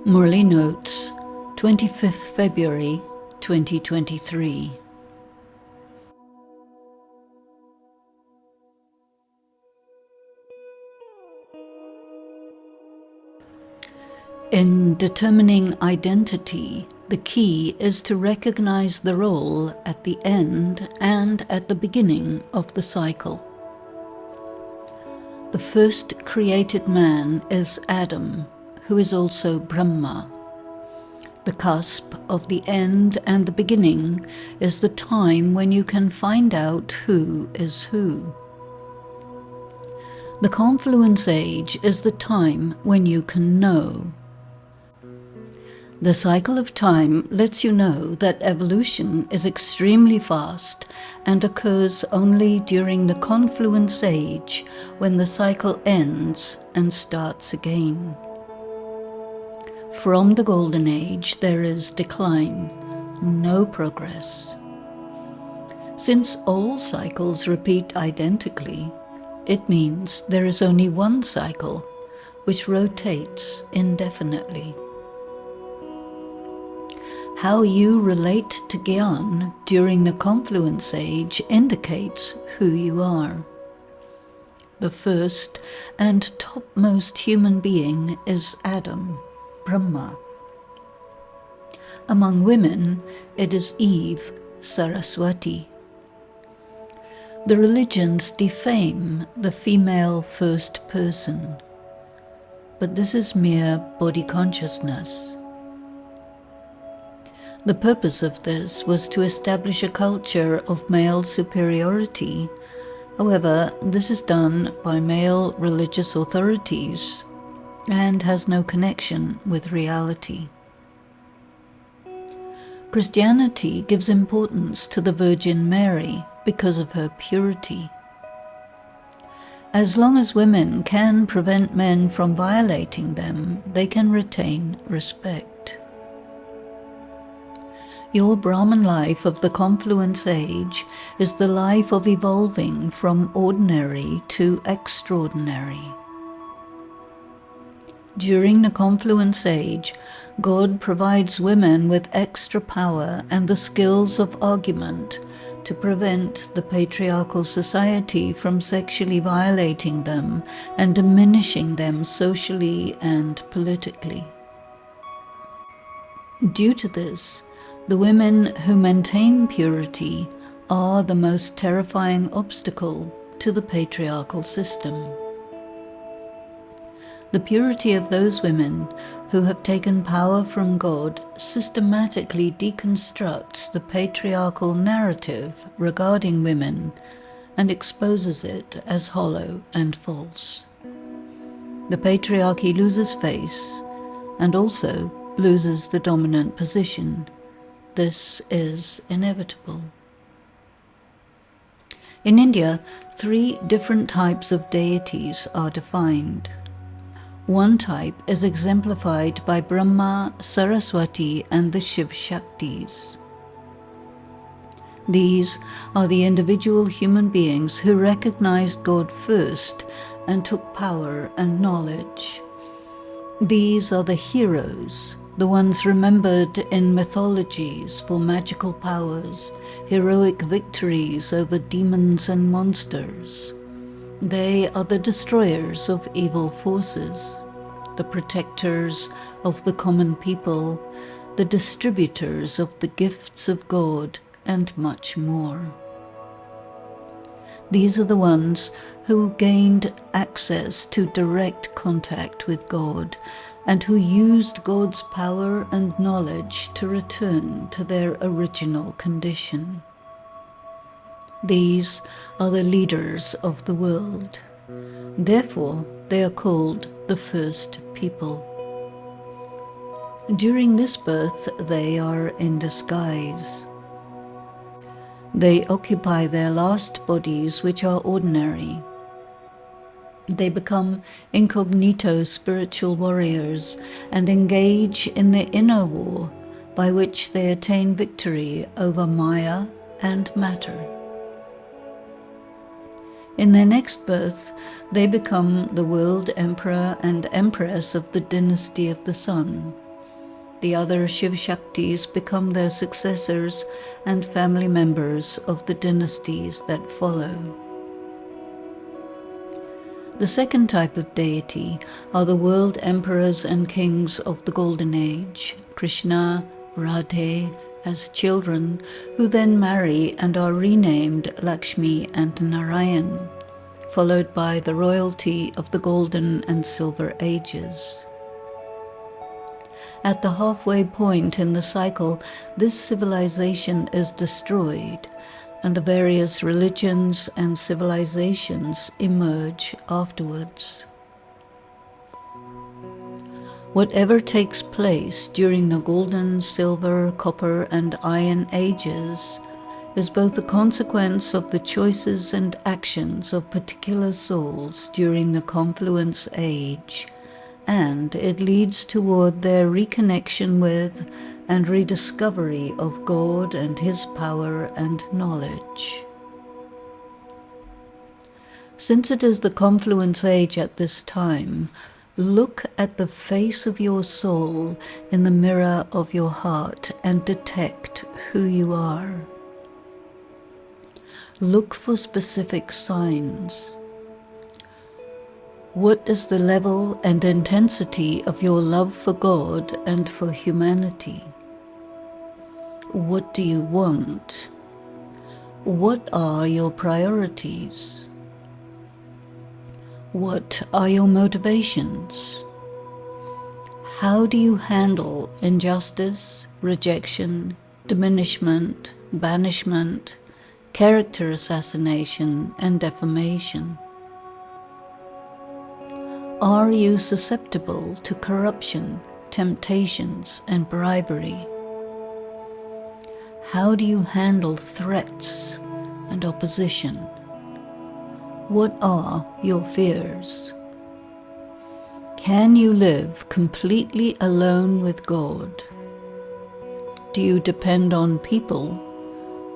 Murli notes, 25th February 2023. In determining identity, the key is to recognize the role at the end and at the beginning of the cycle. The first created man is Adam, who is also Brahma. The cusp of the end and the beginning is the time when you can find out who is who. The confluence age is the time when you can know. The cycle of time lets you know that evolution is extremely fast and occurs only during the confluence age, when the cycle ends and starts again. From the golden age there is decline, no progress. Since all cycles repeat identically, it means there is only one cycle, which rotates indefinitely. How you relate to Gyan during the confluence age indicates who you are. The first and topmost human being is Adam, Brahma. Among women, it is Eve, Saraswati. The religions defame the female first person, but this is mere body consciousness. The purpose of this was to establish a culture of male superiority. However, this is done by male religious authorities and has no connection with reality. Christianity gives importance to the Virgin Mary because of her purity. As long as women can prevent men from violating them, they can retain respect. Your Brahman life of the confluence age is the life of evolving from ordinary to extraordinary. During the confluence age, God provides women with extra power and the skills of argument to prevent the patriarchal society from sexually violating them and diminishing them socially and politically. Due to this, the women who maintain purity are the most terrifying obstacle to the patriarchal system. The purity of those women who have taken power from God systematically deconstructs the patriarchal narrative regarding women and exposes it as hollow and false. The patriarchy loses face and also loses the dominant position. This is inevitable. In India, 3 different types of deities are defined. One type is exemplified by Brahma, Saraswati, and the Shiv Shaktis. These are the individual human beings who recognized God first and took power and knowledge. These are the heroes, the ones remembered in mythologies for magical powers, heroic victories over demons and monsters. They are the destroyers of evil forces, the protectors of the common people, the distributors of the gifts of God, and much more. These are the ones who gained access to direct contact with God and who used God's power and knowledge to return to their original condition. These are the leaders of the world. Therefore, they are called the first people. During this birth, they are in disguise. They occupy their last bodies, which are ordinary. They become incognito spiritual warriors and engage in the inner war by which they attain victory over Maya and matter. In their next birth, they become the world emperor and empress of the dynasty of the sun, The other Shiv Shaktis become their successors and family members of the dynasties that follow. The second type of deity are the world emperors and kings of the Golden Age, Krishna, Radhe, as children, who then marry and are renamed Lakshmi and Narayan, followed by the royalty of the Golden and Silver Ages. At the halfway point in the cycle, this civilization is destroyed, and the various religions and civilizations emerge afterwards. Whatever takes place during the golden, silver, copper, and iron ages is both a consequence of the choices and actions of particular souls during the confluence age, and it leads toward their reconnection with and rediscovery of God and His power and knowledge. Since it is the confluence age at this time, look at the face of your soul in the mirror of your heart and detect who you are. Look for specific signs. What is the level and intensity of your love for God and for humanity? What do you want? What are your priorities? What are your motivations? How do you handle injustice, rejection, diminishment, banishment, character assassination, and defamation? Are you susceptible to corruption, temptations, and bribery? How do you handle threats and opposition? What are your fears? Can you live completely alone with God? Do you depend on people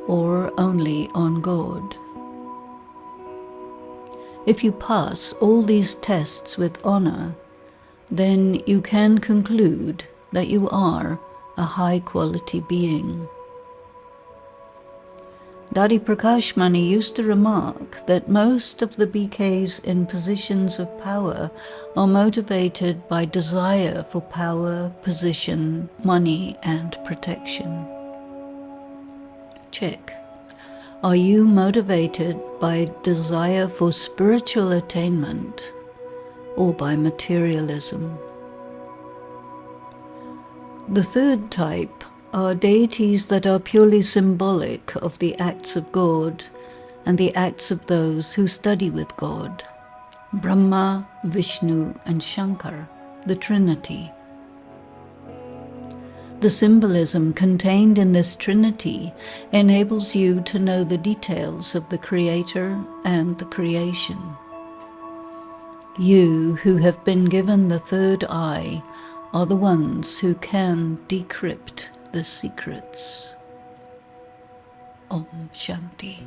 or only on God? If you pass all these tests with honor, then you can conclude that you are a high-quality being. Dadi Prakash Mani used to remark that most of the BKs in positions of power are motivated by desire for power, position, money, and protection. Check. Are you motivated by desire for spiritual attainment or by materialism? The third type are deities that are purely symbolic of the acts of God and the acts of those who study with God. Brahma, Vishnu, and Shankar, the Trinity. The symbolism contained in this Trinity enables you to know the details of the Creator and the creation. You who have been given the third eye are the ones who can decrypt the secrets. Om Shanti.